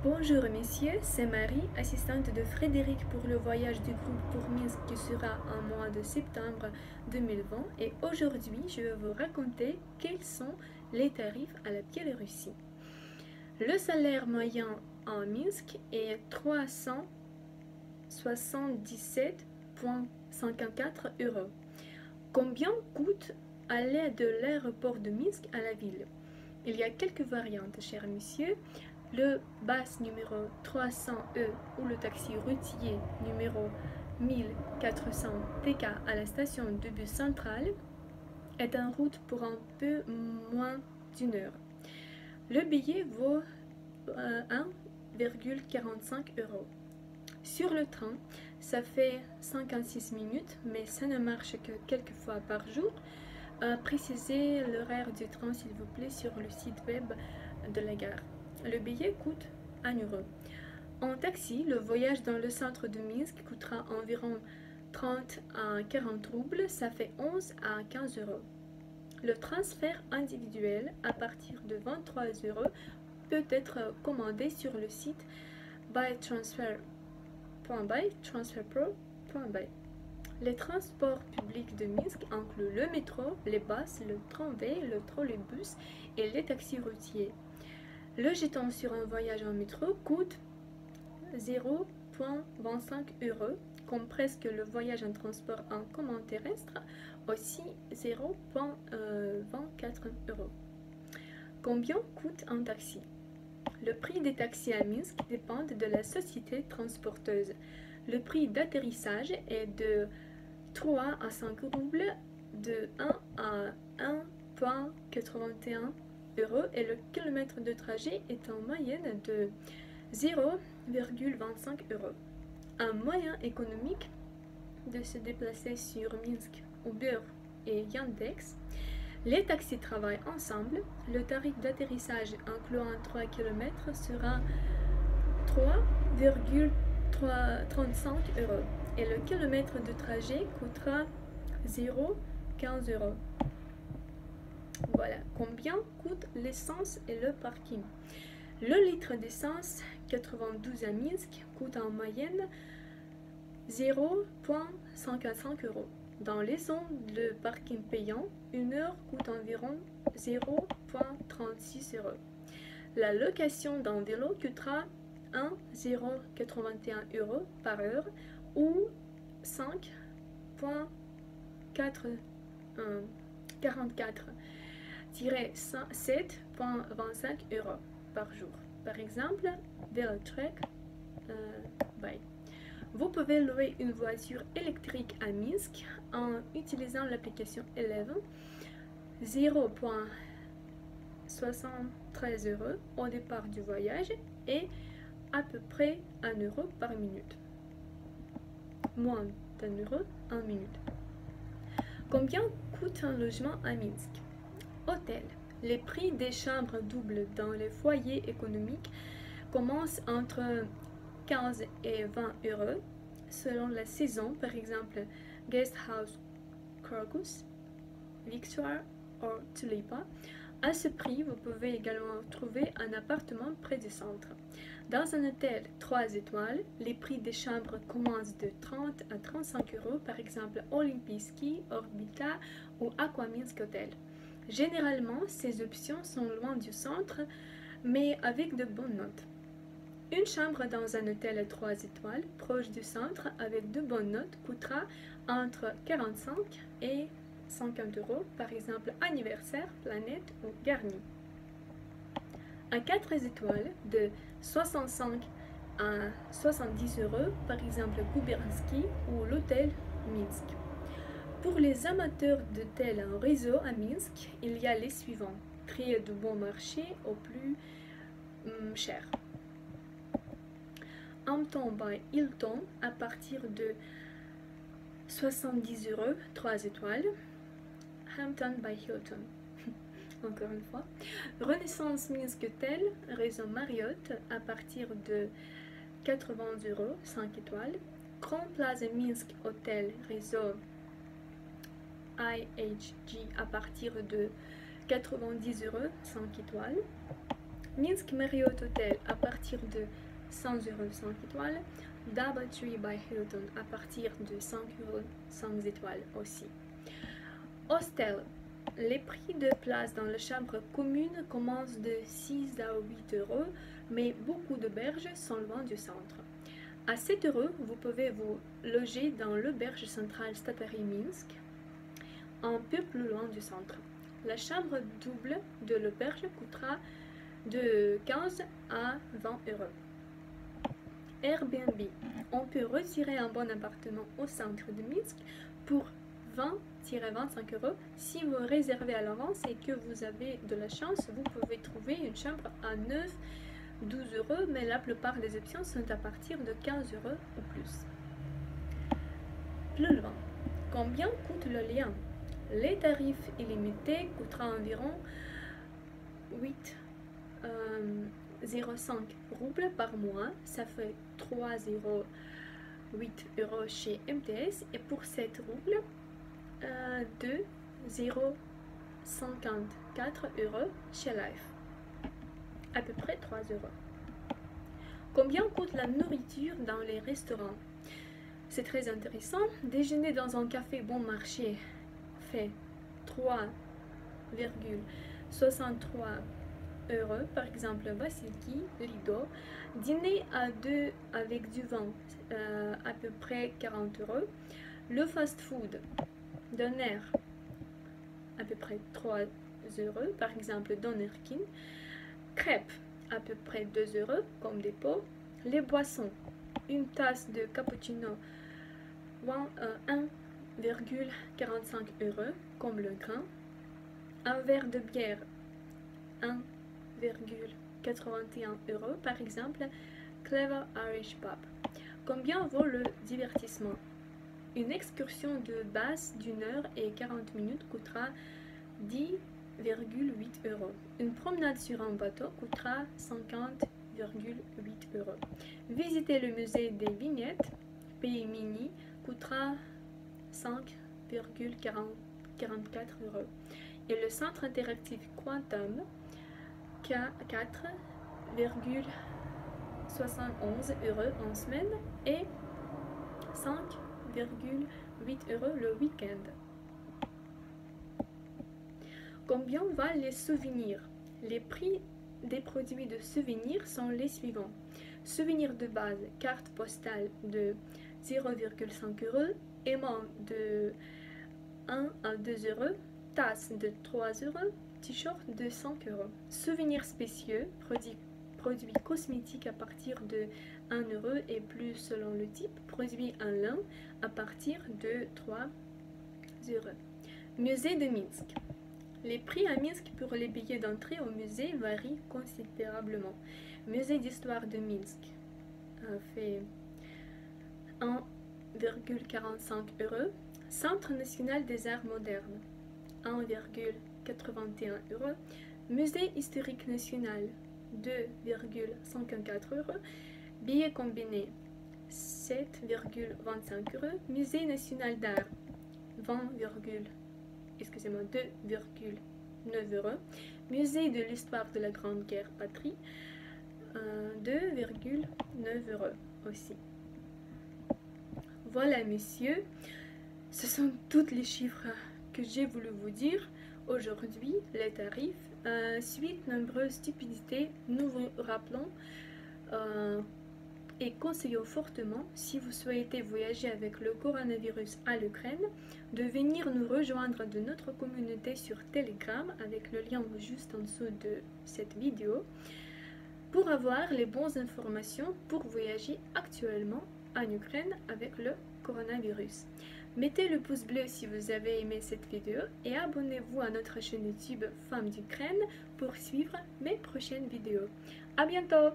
Bonjour messieurs, c'est Marie, assistante de Frédéric pour le voyage du groupe pour Minsk qui sera en mois de septembre 2020 et aujourd'hui je vais vous raconter quels sont les tarifs à la Biélorussie. Le salaire moyen en Minsk est 377,54 euros. Combien coûte aller de l'aéroport de Minsk à la ville? Il y a quelques variantes, chers messieurs. Le bus numéro 300E ou le taxi routier numéro 1400 TK à la station de bus centrale est en route pour un peu moins d'une heure. Le billet vaut 1,45 euros. Sur le train, ça fait 56 minutes, mais ça ne marche que quelques fois par jour. Précisez l'horaire du train, s'il vous plaît, sur le site web de la gare. Le billet coûte 1 euro. En taxi, le voyage dans le centre de Minsk coûtera environ 30 à 40 roubles, ça fait 11 à 15 euros. Le transfert individuel à partir de 23 euros peut être commandé sur le site buytransfer.by. Les transports publics de Minsk incluent le métro, les bus, le tramway, le trolleybus et les taxis routiers. Le jeton sur un voyage en métro coûte 0,25 euros, comme presque le voyage en transport en commun terrestre, aussi 0,24 euros. Combien coûte un taxi? Le prix des taxis à Minsk dépend de la société transporteuse. Le prix d'atterrissage est de 3 à 5 roubles, de 1 à 1,81 euros et le kilomètre de trajet est en moyenne de 0,25 euros. Un moyen économique de se déplacer sur Minsk, Uber et Yandex. Les taxis travaillent ensemble. Le tarif d'atterrissage incluant 3 km sera 3,35 euros et le kilomètre de trajet coûtera 0,15 euros. Voilà, combien coûte l'essence et le parking? Le litre d'essence 92 à Minsk coûte en moyenne 0,55 euros. Dans les zones de parking payant, une heure coûte environ 0,36 euros. La location d'un vélo coûtera 1,81 euros par heure ou 5,44-7,25 euros par jour. Par exemple, Velotrek Bike. Vous pouvez louer une voiture électrique à Minsk en utilisant l'application Eleven. 0,73 euros au départ du voyage et à peu près 1 euro par minute. Moins d'1 euro en minute. Combien coûte un logement à Minsk? Hôtel. Les prix des chambres doubles dans les foyers économiques commencent entre 15 et 20 euros selon la saison, par exemple Guest House Crocus, Victoire ou Tulipa. À ce prix, vous pouvez également trouver un appartement près du centre. Dans un hôtel 3 étoiles, les prix des chambres commencent de 30 à 35 euros, par exemple Olympiski, Orbita ou Aquaminsk Hotel. Généralement, ces options sont loin du centre, mais avec de bonnes notes. Une chambre dans un hôtel à 3 étoiles, proche du centre, avec de bonnes notes, coûtera entre 45 et 50 euros, par exemple Anniversaire, Planète ou Garni. À 4 étoiles, de 65 à 70 euros, par exemple Gubernski ou l'hôtel Minsk. Pour les amateurs d'hôtels en réseau à Minsk, il y a les suivants. Prix de bon marché au plus cher. Hampton by Hilton à partir de 70 euros, 3 étoiles. Hampton by Hilton. Encore une fois. Renaissance Minsk Hotel, réseau Marriott à partir de 80 euros, 5 étoiles. Grand Plaza Minsk Hotel, réseau IHG à partir de 90 euros, 5 étoiles. Minsk Marriott Hotel à partir de 100 € 5 étoiles. DoubleTree by Hilton à partir de 5 € 5 étoiles aussi. Hostel. Les prix de place dans la chambre commune commencent de 6 à 8 €, mais beaucoup d'auberges sont loin du centre. À 7 €, vous pouvez vous loger dans l'auberge centrale Statoil Minsk, un peu plus loin du centre. La chambre double de l'auberge coûtera de 15 à 20 €. Airbnb. On peut retirer un bon appartement au centre de Minsk pour 20-25 € si vous réservez à l'avance et que vous avez de la chance, vous pouvez trouver une chambre à 9-12 €, mais la plupart des options sont à partir de 15 € ou plus. Plus loin, combien coûte le lien? Les tarifs illimités coûtera environ 8,05 roubles par mois, ça fait 3,08 € chez MTS, et pour 7 roubles, 2,54 € chez Life, à peu près 3 €. Combien coûte la nourriture dans les restaurants? C'est très intéressant. Déjeuner dans un café bon marché fait 3,63 €, par exemple Vasiliki, Lido. Dîner à 2 avec du vin, à peu près 40 €. Le fast-food, Doner, à peu près 3 €, par exemple Doner King. Crêpes, à peu près 2 € comme des pots. Les boissons, une tasse de cappuccino, 1,45 € comme le grain. Un verre de bière, 1,81 € par exemple Clever Irish Pub. Combien vaut le divertissement? Une excursion de base d'une heure et 40 minutes coûtera 10,8 €. Une promenade sur un bateau coûtera 50,8 €. Visiter le musée des vignettes Pays Mini coûtera 5,44 €. Et le centre interactif Quantum, 4,71 € en semaine et 5,8 € le week-end. Combien valent les souvenirs? Les prix des produits de souvenirs sont les suivants. Souvenirs de base, carte postale de 0,5 €, aimant de 1 à 2 €, tasse de 3 €, t-shirt de 5 €. Souvenirs spéciaux, produits cosmétiques à partir de 1 € et plus selon le type, produits en lin à partir de 3 €. Musée de Minsk. Les prix à Minsk pour les billets d'entrée au musée varient considérablement. Musée d'histoire de Minsk fait 1,45 €. Centre national des arts modernes, 1,81 €. Musée historique national, 2,54 €. Billets combinés, 7,25 €. Musée national d'art, 2,9 €. Musée de l'histoire de la Grande Guerre Patrie, 2,9 € aussi. Voilà, messieurs, ce sont tous les chiffres que j'ai voulu vous dire aujourd'hui, les tarifs. Suite nombreuses stupidités, nous vous rappelons et conseillons fortement, si vous souhaitez voyager avec le coronavirus à l'Ukraine, de venir nous rejoindre de notre communauté sur Telegram avec le lien juste en dessous de cette vidéo pour avoir les bonnes informations pour voyager actuellement en Ukraine avec le coronavirus. Mettez le pouce bleu si vous avez aimé cette vidéo et abonnez-vous à notre chaîne YouTube Femmes d'Ukraine pour suivre mes prochaines vidéos. À bientôt!